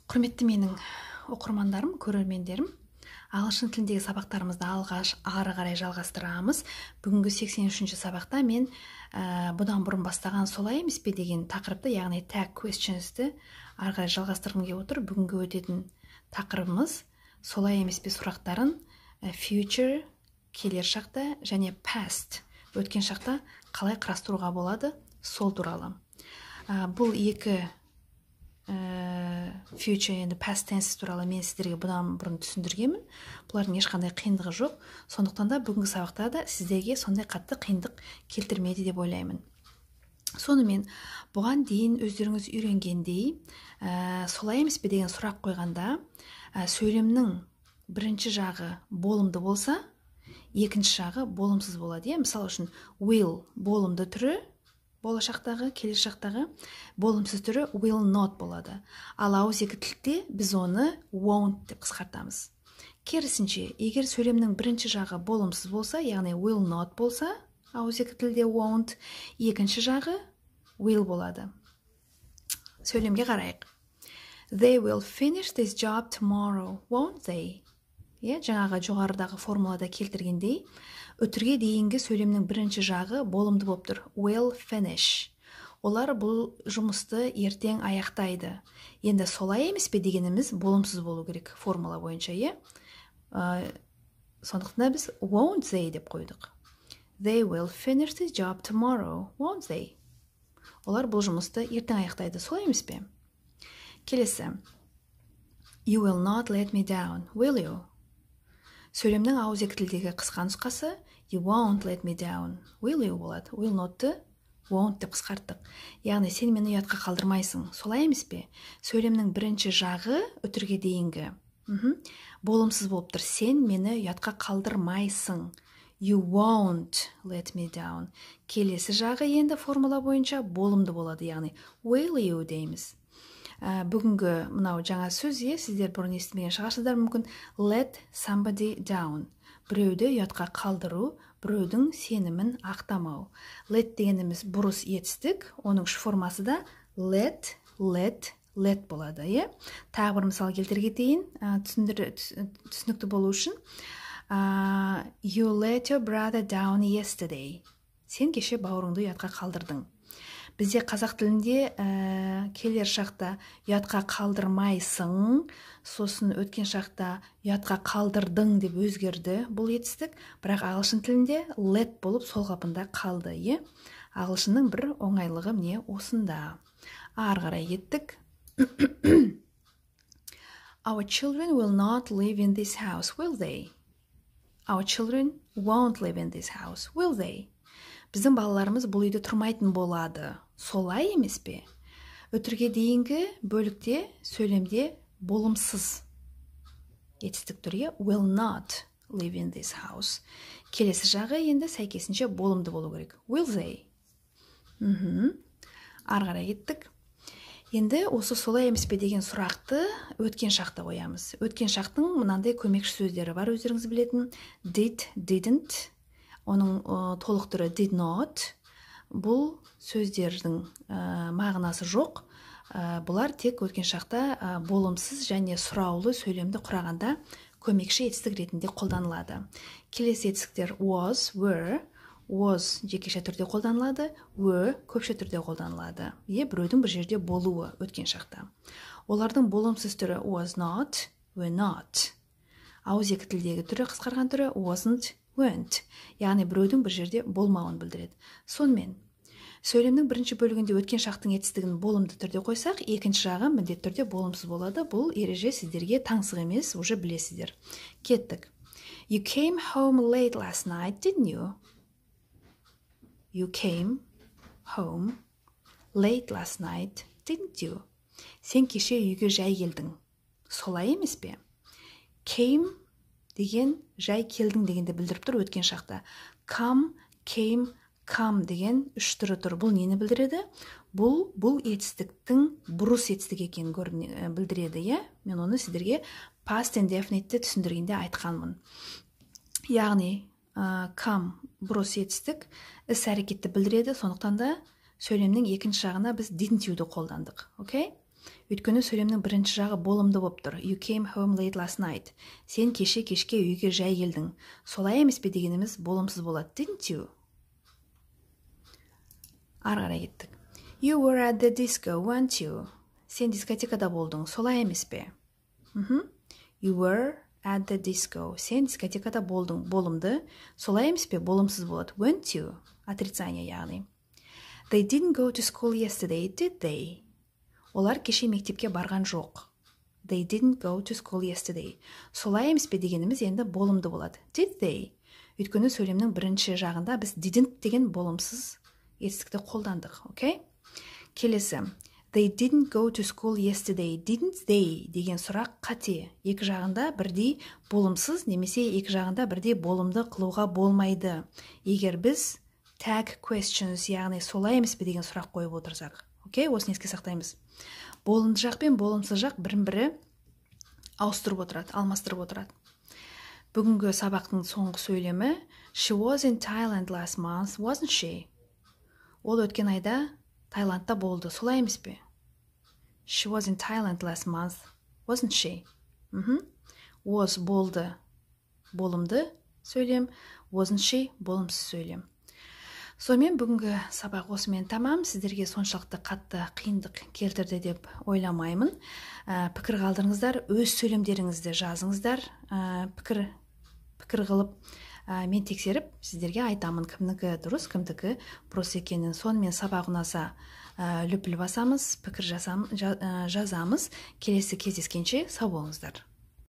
Құрметті менің оқырмандарым, көрермендерім, ағылшын тіліндегі сабақтарымызды ары қарай жалғастырамыз. Бүгінгі 83-ші сабақта мен бұдан бұрын бастаған солай емес пе деген тақырыпты, яғни tag questions'ті ары қарай жалғастырғым келіп отыр. Бүгінгі өтетін тақырыбымыз солай емес пе сұрақтарын future, келер шақта, және past, өткен шақта қалай қарастыруға болады, сол туралы. Бұл екі future and past tense туралы мен сіздерге бұдан бұрын түсіндіргенмін. Бұлардың ешқандай қиындығы жоқ. Сондықтан да бүгінгі сабақта да сіздерге сондай қатты қиындық келтірмейді деп ойлаймын. Сонымен, бұған дейін өздеріңіз үйренгендей, солай емес пе деген сұрақ қойғанда, сөйлемнің бірінші жағы болымды болса, екінші жағы болымсыз болады. Мысалы үшін, will болымды түрі, болашақтағы, келер шақтағы, болымсыз түрі will not болады. Ал ауызекі тілде біз оны won't деп қысқартамыз. Керісінше, егер сөйлемнің бірінші жағы болымсыз болса, яғни will not болса, ауызекі тілде won't, екінші жағы will болады. Сөйлемге қарайық. They will finish this job tomorrow, won't they? Жаңағы жоғарыдағы формулада келтіргендей, өтірге дейінгі сөйлемнің бірінші жағы болымды болып тұр. Will finish. Олар бұл жұмысты ертең аяқтайды. Енді солай емес пе дегеніміз болымсыз болу керек формула бойынша, сондықтан біз won't they деп қойдық. They will finish this job tomorrow, won't they? Олар бұл жұмысты ертең аяқтайды. Солай емес пе? Келесі. You will not let me down, will you? Сөйлемнің ауызекі тілдегі қысқа нұсқасы You won't let me down, will you болады. Will not-ты won't деп қысқарттық. Яғни сен мені ұятқа қалдырмайсың. Солай емес пе? Сөйлемнің бірінші жағы өтірге дейінгі. Болымсыз болып тұр. Сен мені ұятқа қалдырмайсың. You won't let me down. Келесі жағы енді формула бойынша болымды болады. Яғни will you дейміз. Бүгінгі мынау жаңа сөз, сіздер бұрын естімеген шығарсыздар мүмкін. Let somebody down. Біреуді ұятқа қалдыру, біреудің сенімін ақтамау. Let дегеніміз бұрыс етістік, оның үш формасы да let болады. Тағы бір мысал келтіре кетейін, түсінікті болу үшін. You let your brother down yesterday. Сен кеше бауырыңды ұятқа қалдырдың. Бізде қазақ тілінде келер шақта ұятқа қалдырмайсың, сосын өткен шақта ұятқа қалдырдың деп өзгерді бұл етістік, бірақ ағылшын тілінде let болып сол қалпында қалды. Ағылшынның бір оңайлығы міне осында. Ары қарай кеттік. Our children will not live in this house, will they? Our children won't live in this house, will they? Біздің балаларымыз бұл үйде тұрмайтын болады. Солай емес пе? Өтірге дейінгі бөлікте сөйлемде болымсыз етістік түрге will not live in this house. Келесі жағы енді сәйкесінше болымды болу керек. Will they? Ары қарай кеттік. Енді осы солай емес пе деген сұрақты өткен шақта қоямыз. Өткен шақтың мынандай көмекші сөздері бар, өздеріңіз білетін. Did, didn't. Оның толық түрі did not. Бұл сөздердің мағынасы жоқ. Бұлар тек өткен шақта болымсыз және сұраулы сөйлемді құрағанда көмекші етістік ретінде қолданылады. Келесі етістіктер was, were. Was жекеше түрде қолданылады, were көпше түрде қолданылады. Біреудің бір жерде болуы өткен шақта. Олардың болымсыз түрі was not, were not. Ауызекі тілдегі түрі қысқарған түрі wasn't, weren't. Яғни біреудің бір жерде болмауын білдіреді. Сонымен, сөйлемнің бірінші бөлігінде өткен шақтың етістігін болымды түрде қойсақ, екінші жағы міндетті түрде болымсыз болады. Бұл ереже сіздерге таңсық емес, уже білесіздер. Кеттік. You came home late last night, didn't you? You came home late last night, didn't you? Сен кеше үйге жай келдің. Солай емес пе? Came деген жай келдің дегенде білдіріп тұр өткен шақта. Come, came, come деген үш түрі тұр. Бұл нені білдіреді? Бұл етістіктің бұрыс етістік екенін білдіреді. Мен оны сіздерге past indefinite түсіндіргенде айтқанмын. Яғни come бұрыс етістік іс әрекетті білдіреді. Сондықтан да сөйлемнің екінші жағына біз didn't you'ды қолдандық. Өйткені сөйлемнің бірінші жағы болымды болып тұр. You came home late last night. Сен кешке үйге жай келдің. Солай емес пе дегеніміз болымсыз болады. Didn't you? Ары қарай кеттік. You were at the disco, weren't you? Сен дискотекада болдың. Солай емес пе? You were at the disco. Сен дискотекада болдың. Болымды. Солай емес пе? Болымсыз болады. Weren't you? Отрицание яғни. They didn't go to school yesterday, did they? Олар кеше мектепке барған жоқ. They didn't go to school yesterday. Солай емес пе дегеніміз енді болымды болады. Did they? Өйткені сөйлемнің бірінші жағында біз didn't деген болымсыз етістікті қолдандық. Okay? Келесі. They didn't go to school yesterday, didn't they? Деген сұрақ қате. Екі жағында бірдей болымсыз немесе екі жағында бірдей болымды қылуға болмайды. Егер біз tag questions, яғни солай емес пе деген сұрақ қойып отырсақ. Окей, осыны еске сақтаймыз. Болымды жақ пен болымсыз жақ бірін-бірі ауыстырып отырады, алмастырып отырады. Бүгінгі сабақтың соңғы сөйлемі She was in Thailand last month, wasn't she? Ол өткен айда Таиландта болды, солай емес пе? She was in Thailand last month, wasn't she? Was болды, болымды сөйлем, wasn't she, болымсыз сөйлем. Сонымен бүгінгі сабақ осымен тамам. Сіздерге соншалықты қатты қиындық келтірді деп ойламаймын. Пікір қалдырыңыздар, өз сөйлемдеріңізді жазыңыздар. Пікір қылып мен тексеріп сіздерге айтамын кімдікі дұрыс, кімдікі бұрыс екенін. Сонымен сабақ ұнаса лүпіл басамыз, пікір жазамыз. Келесі кездескенше сау болыңыздар.